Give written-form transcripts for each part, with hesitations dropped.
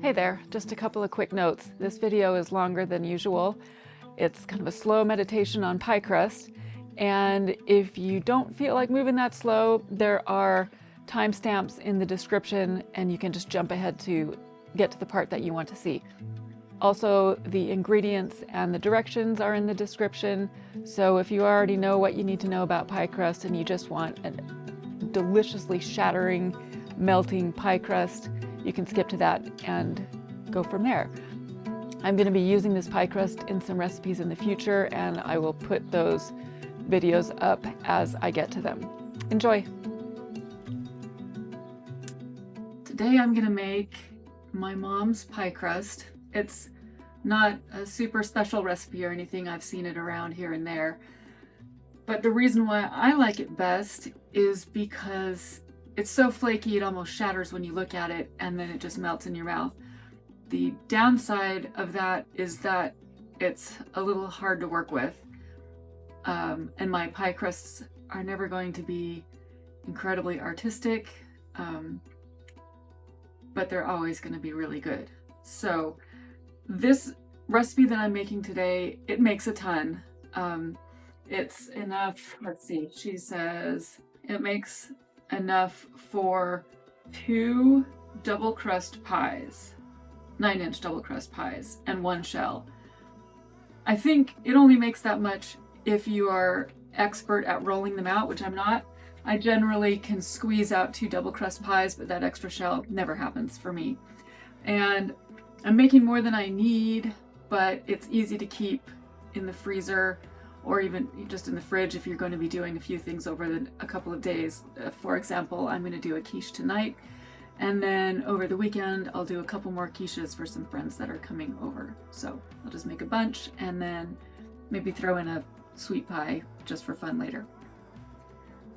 Hey there, just a couple of quick notes. This video is longer than usual. It's kind of a slow meditation on pie crust. And if you don't feel like moving that slow, there are timestamps in the description and you can just jump ahead to get to the part that you want to see. Also, the ingredients and the directions are in the description. So if you already know what you need to know about pie crust and you just want a deliciously shattering, melting pie crust, you can skip to that and go from there. I'm going to be using this pie crust in some recipes in the future, and I will put those videos up as I get to them. Enjoy! Today I'm going to make my mom's pie crust. It's not a super special recipe or anything. I've seen it around here and there. But the reason why I like it best is because it's so flaky it almost shatters when you look at it, and then it just melts in your mouth. The downside of that is that it's a little hard to work with. And my pie crusts are never going to be incredibly artistic, but they're always going to be really good. So this recipe that I'm making today, it makes a ton. It's enough, let's see, she says it makes enough for 2 double crust pies, 9-inch double crust pies, and 1 shell. I think it only makes that much if you are expert at rolling them out, which I'm not. I generally can squeeze out 2 double crust pies, but that extra shell never happens for me. And I'm making more than I need, but it's easy to keep in the freezer or even just in the fridge if you're going to be doing a few things over a couple of days. For example, I'm going to do a quiche tonight, and then over the weekend I'll do a couple more quiches for some friends that are coming over. So I'll just make a bunch and then maybe throw in a sweet pie just for fun later.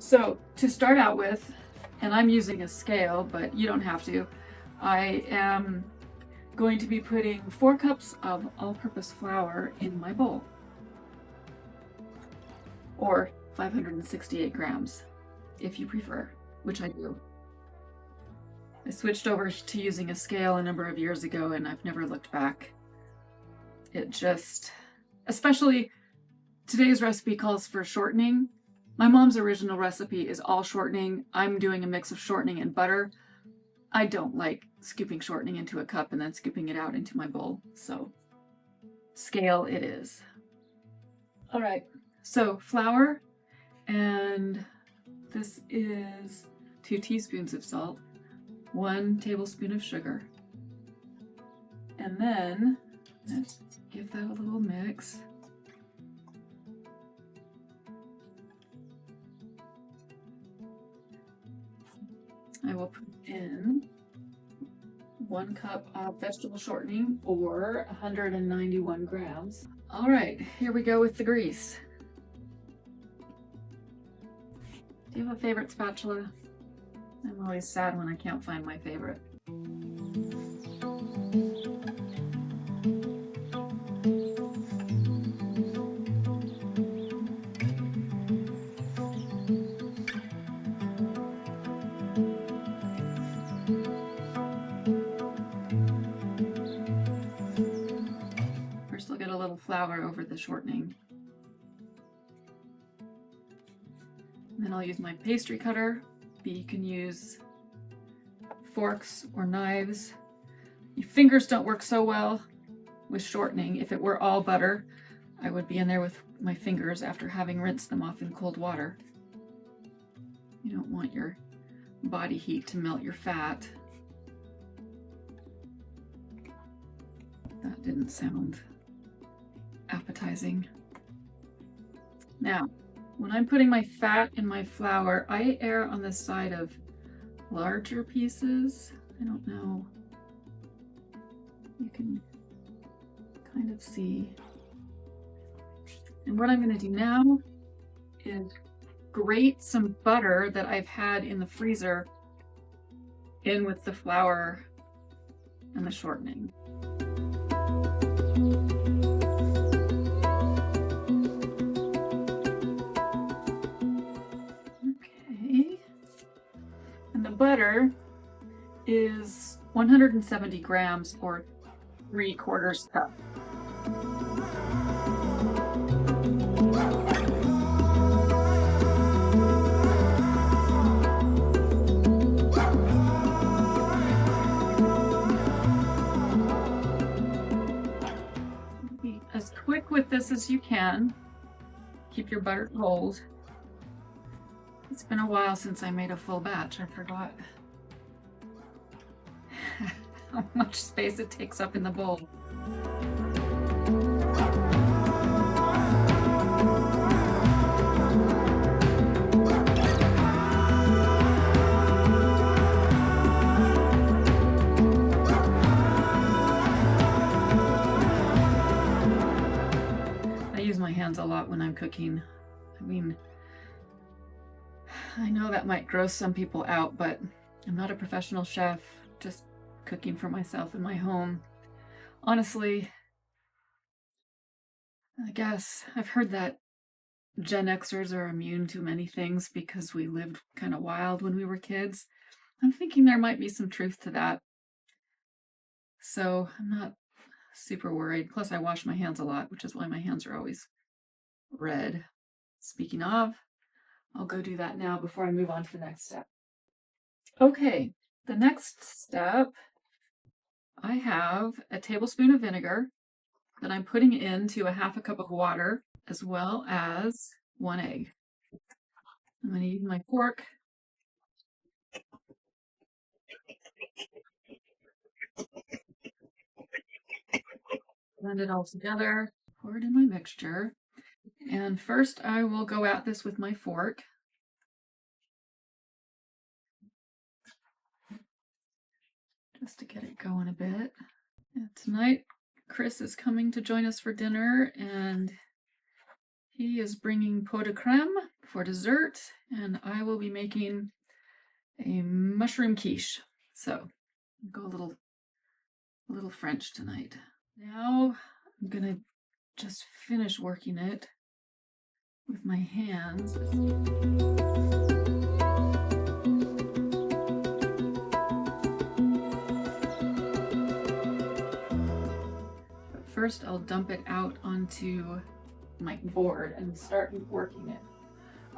So to start out with, and I'm using a scale, but you don't have to, I am going to be putting 4 cups of all-purpose flour in my bowl, or 568 grams if you prefer, which I do. I switched over to using a scale a number of years ago and I've never looked back. It just, especially today's recipe calls for shortening. My mom's original recipe is all shortening. I'm doing a mix of shortening and butter. I don't like scooping shortening into a cup and then scooping it out into my bowl, so scale it is. All right. So flour, and this is 2 teaspoons of salt, 1 tablespoon of sugar, and then let's give that a little mix. I will put in 1 cup of vegetable shortening, or 191 grams. All right, here we go with the grease. Do you have a favorite spatula? I'm always sad when I can't find my favorite. First, I'll get a little flour over the shortening. Then I'll use my pastry cutter. You can use forks or knives. Your fingers don't work so well with shortening. If it were all butter, I would be in there with my fingers after having rinsed them off in cold water. You don't want your body heat to melt your fat. That didn't sound appetizing. Now, when I'm putting my fat in my flour, I err on the side of larger pieces. I don't know. You can kind of see. And what I'm going to do now is grate some butter that I've had in the freezer in with the flour and the shortening. Butter is 170 grams or 3/4 cup. Be as quick with this as you can. Keep your butter cold. It's been a while since I made a full batch. I forgot how much space it takes up in the bowl. I use my hands a lot when I'm cooking. I mean, I know that might gross some people out, but I'm not a professional chef, just cooking for myself in my home. Honestly, I guess I've heard that Gen Xers are immune to many things because we lived kind of wild when we were kids. I'm thinking there might be some truth to that. So I'm not super worried. Plus, I wash my hands a lot, which is why my hands are always red. Speaking of, I'll go do that now before I move on to the next step. Okay, the next step, I have a tablespoon of vinegar that I'm putting into a 1/2 cup of water, as well as 1 egg. I'm going to use my fork. Blend it all together, pour it in my mixture. And first I will go at this with my fork. Just to get it going a bit. And tonight, Chris is coming to join us for dinner, and he is bringing pot de crème for dessert, and I will be making a mushroom quiche. So, go a little French tonight. Now, I'm gonna just finish working it with my hands. But first, I'll dump it out onto my board and start working it.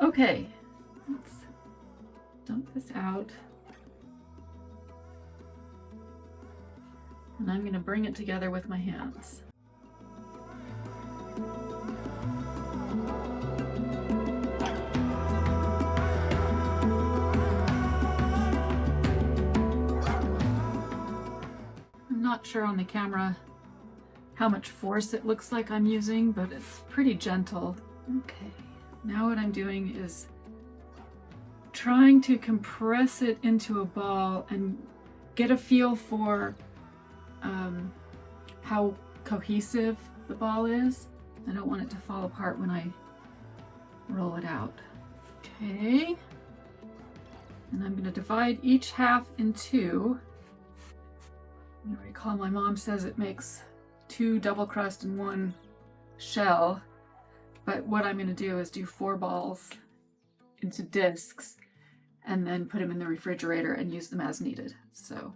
Okay, let's dump this out. And I'm going to bring it together with my hands. I'm not sure on the camera how much force it looks like I'm using, but it's pretty gentle. Okay, now what I'm doing is trying to compress it into a ball and get a feel for how cohesive the ball is. I don't want it to fall apart when I roll it out. Okay, and I'm going to divide each half in two. You recall my mom says it makes 2 double crust and 1 shell, but what I'm going to do is do 4 balls into discs and then put them in the refrigerator and use them as needed. So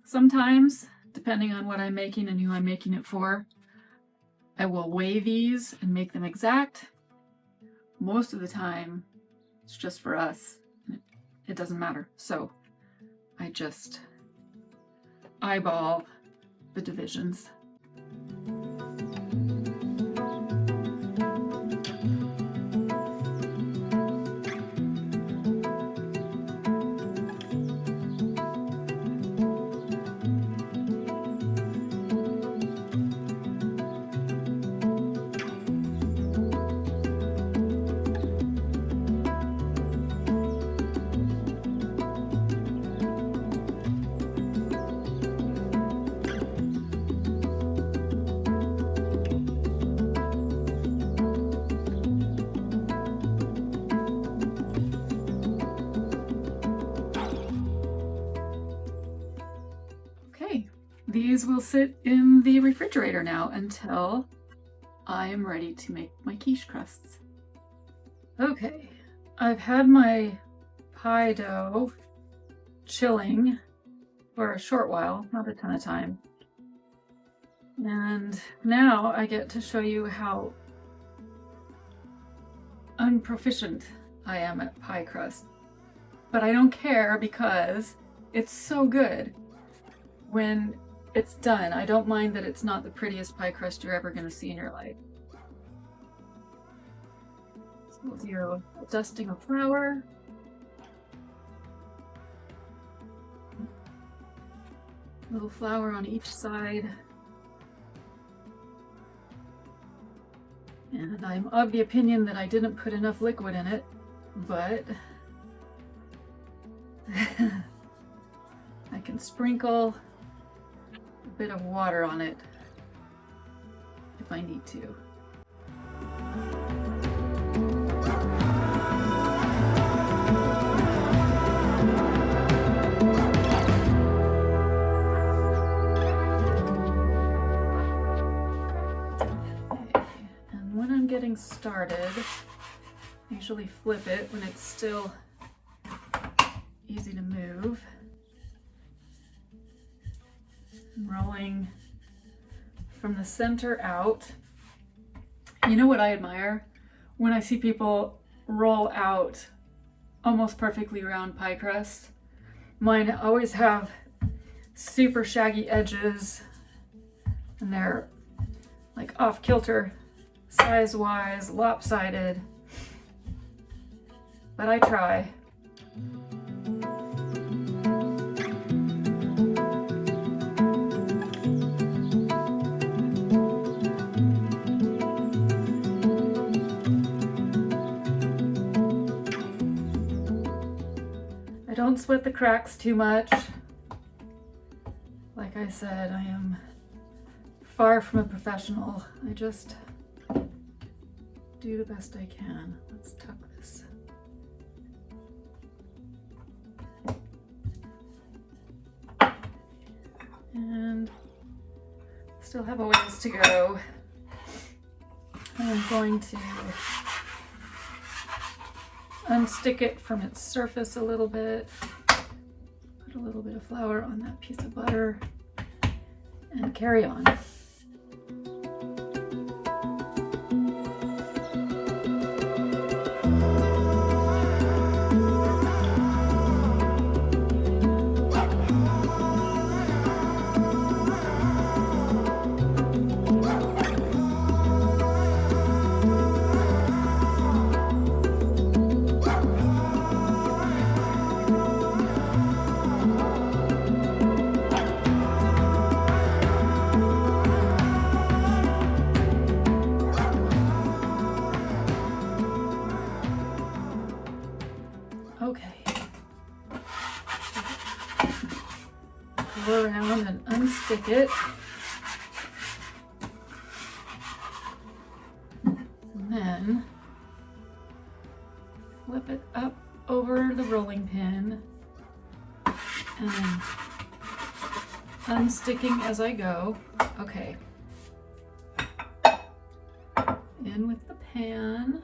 sometimes, depending on what I'm making and who I'm making it for, I will weigh these and make them exact. Most of the time, it's just for us. It doesn't matter. So I just eyeball the divisions. These will sit in the refrigerator now until I am ready to make my quiche crusts. Okay, I've had my pie dough chilling for a short while, not a ton of time. And now I get to show you how unproficient I am at pie crust. But I don't care because it's so good when it's done. I don't mind that it's not the prettiest pie crust you're ever going to see in your life. So we'll do a dusting of flour. A little flour on each side. And I'm of the opinion that I didn't put enough liquid in it, but I can sprinkle a bit of water on it if I need to. Getting started, I usually flip it when it's still easy to move. I'm rolling from the center out. You know what I admire? When I see people roll out almost perfectly round pie crust. Mine always have super shaggy edges and they're like off kilter size-wise, lopsided, but I try. I don't split the cracks too much. Like I said, I am far from a professional. I just do the best I can. Let's tuck this. And still have a ways to go. I'm going to unstick it from its surface a little bit. Put a little bit of flour on that piece of butter and carry on. Okay. Go around and unstick it. And then flip it up over the rolling pin and then unsticking as I go. Okay. In with the pan.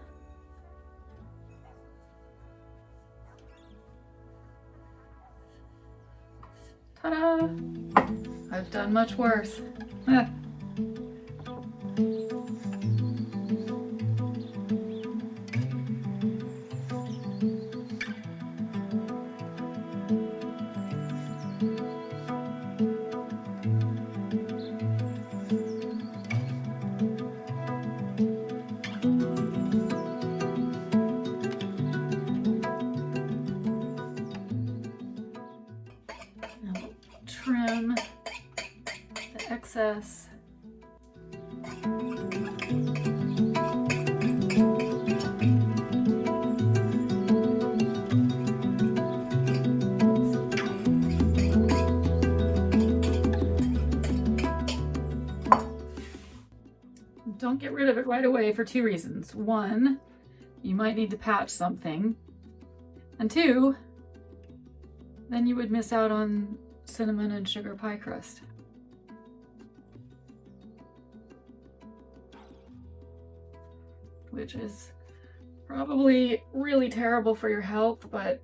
Ta-da! I've done much worse. Trim the excess. Don't get rid of it right away for two reasons. One, you might need to patch something. And two, then you would miss out on cinnamon and sugar pie crust. Which is probably really terrible for your health, but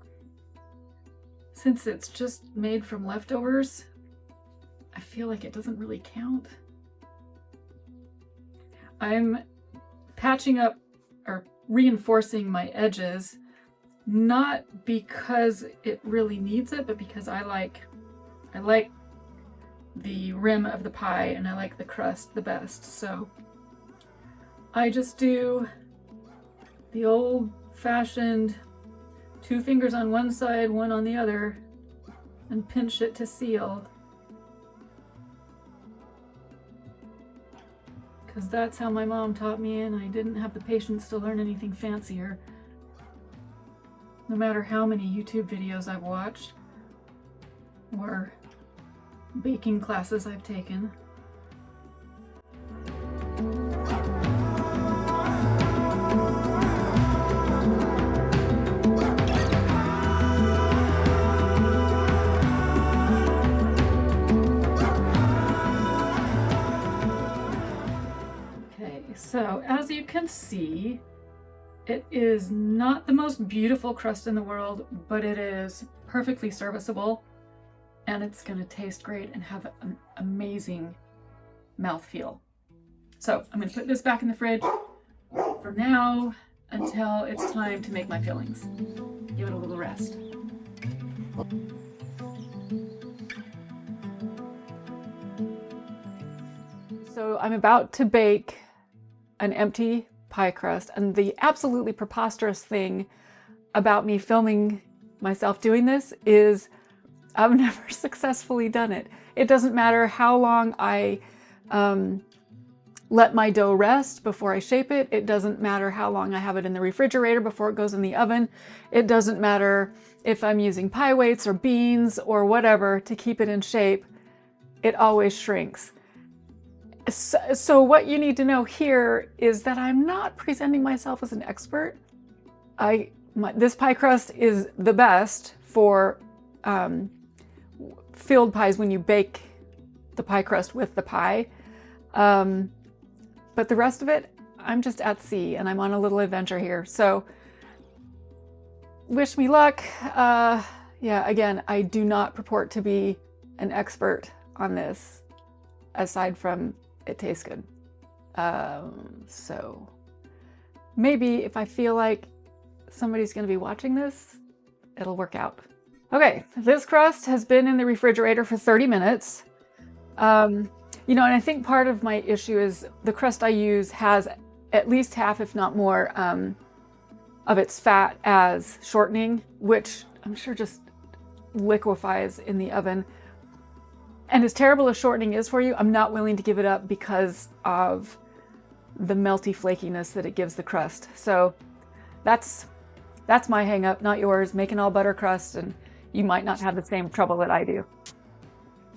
since it's just made from leftovers, I feel like it doesn't really count. I'm patching up or reinforcing my edges, not because it really needs it, but because I like the rim of the pie and I like the crust the best. So I just do the old-fashioned 2 fingers on one side, 1 on the other, and pinch it to seal. Because that's how my mom taught me, and I didn't have the patience to learn anything fancier. No matter how many YouTube videos I've watched or baking classes I've taken. Okay, so as you can see, it is not the most beautiful crust in the world, but it is perfectly serviceable, and it's going to taste great and have an amazing mouthfeel. So I'm going to put this back in the fridge for now until it's time to make my fillings. Give it a little rest. So I'm about to bake an empty pie crust, and the absolutely preposterous thing about me filming myself doing this is I've never successfully done it. It doesn't matter how long I let my dough rest before I shape it. It doesn't matter how long I have it in the refrigerator before it goes in the oven. It doesn't matter if I'm using pie weights or beans or whatever to keep it in shape. It always shrinks. So what you need to know here is that I'm not presenting myself as an expert. This pie crust is the best for filled pies when you bake the pie crust with the pie. But the rest of it, I'm just at sea and I'm on a little adventure here. So wish me luck. Yeah, again, I do not purport to be an expert on this, aside from it tastes good. So maybe if I feel like somebody's going to be watching this, it'll work out. Okay, this crust has been in the refrigerator for 30 minutes. You know, and I think part of my issue is the crust I use has at least half, if not more, of its fat as shortening, which I'm sure just liquefies in the oven. And as terrible as shortening is for you, I'm not willing to give it up because of the melty flakiness that it gives the crust. So that's my hang up, not yours. Making all butter crust, and you might not have the same trouble that I do.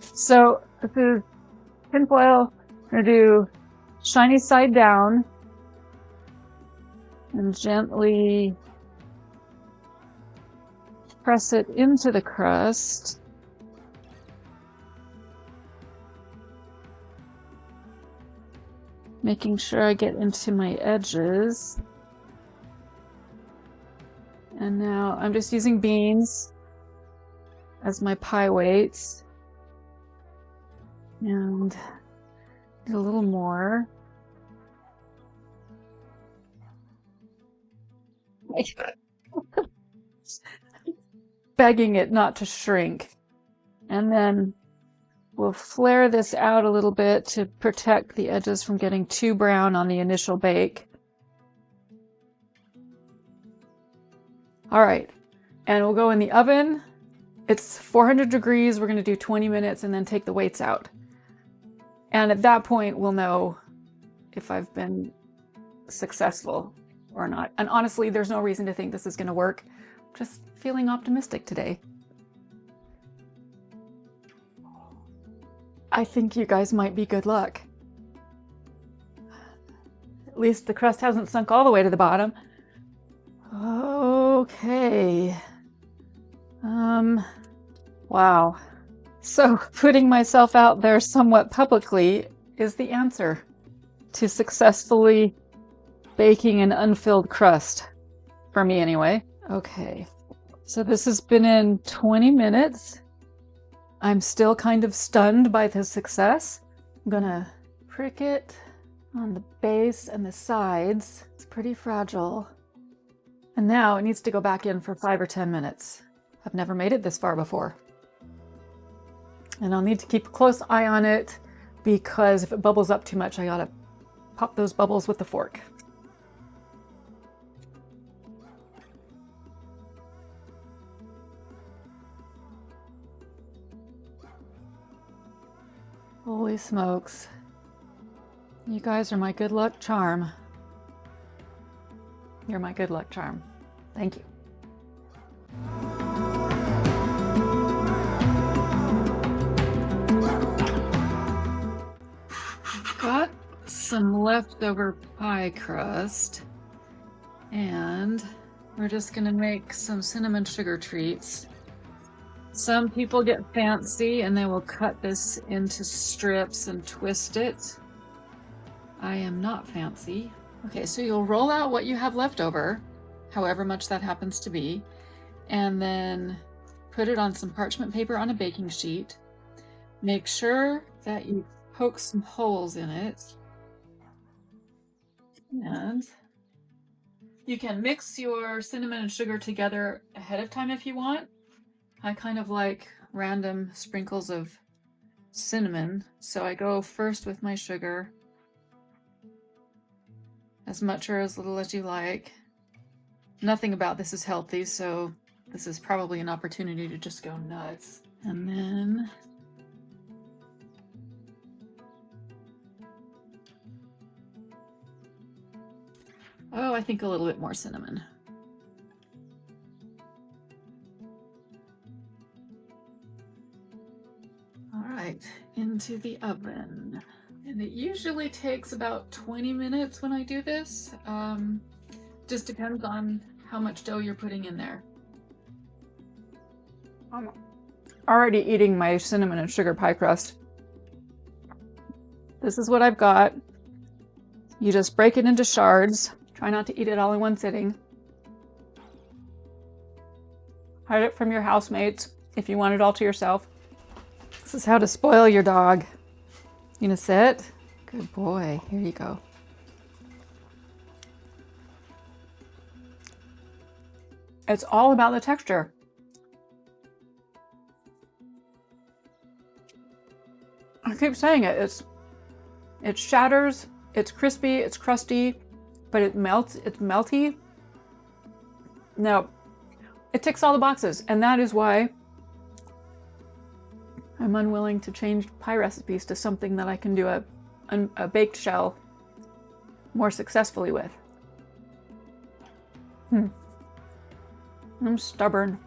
So this is tinfoil. I'm gonna do shiny side down and gently press it into the crust. Making sure I get into my edges. And now I'm just using beans as my pie weights. And a little more. Begging it not to shrink. And then we'll flare this out a little bit to protect the edges from getting too brown on the initial bake. All right, and we'll go in the oven. It's 400 degrees. We're going to do 20 minutes and then take the weights out. And at that point, we'll know if I've been successful or not. And honestly, there's no reason to think this is going to work. I'm just feeling optimistic today. I think you guys might be good luck. At least the crust hasn't sunk all the way to the bottom. Okay. Wow. So putting myself out there somewhat publicly is the answer to successfully baking an unfilled crust. For me anyway. Okay. So this has been in 20 minutes. I'm still kind of stunned by the success. I'm gonna prick it on the base and the sides. It's pretty fragile. And now it needs to go back in for 5 or 10 minutes. I've never made it this far before. And I'll need to keep a close eye on it because if it bubbles up too much, I gotta pop those bubbles with the fork. Holy smokes. You guys are my good luck charm. You're my good luck charm. Thank you. Got some leftover pie crust, and we're just gonna make some cinnamon sugar treats. Some people get fancy and they will cut this into strips and twist it. I am not fancy. Okay, so you'll roll out what you have left over, however much that happens to be, and then put it on some parchment paper on a baking sheet. Make sure that you poke some holes in it. And you can mix your cinnamon and sugar together ahead of time if you want. I kind of like random sprinkles of cinnamon, so I go first with my sugar. As much or as little as you like. Nothing about this is healthy, so this is probably an opportunity to just go nuts. And then oh, I think a little bit more cinnamon. All right, into the oven. And it usually takes about 20 minutes when I do this. Just depends on how much dough you're putting in there. I'm already eating my cinnamon and sugar pie crust. This is what I've got. You just break it into shards. Try not to eat it all in one sitting. Hide it from your housemates if you want it all to yourself. This is how to spoil your dog. You gonna sit? Good boy. Here you go. It's all about the texture. I keep saying it. It shatters. It's crispy. It's crusty, but it melts. It's melty. No, it ticks all the boxes, and that is why I'm unwilling to change pie recipes to something that I can do a baked shell more successfully with. I'm stubborn.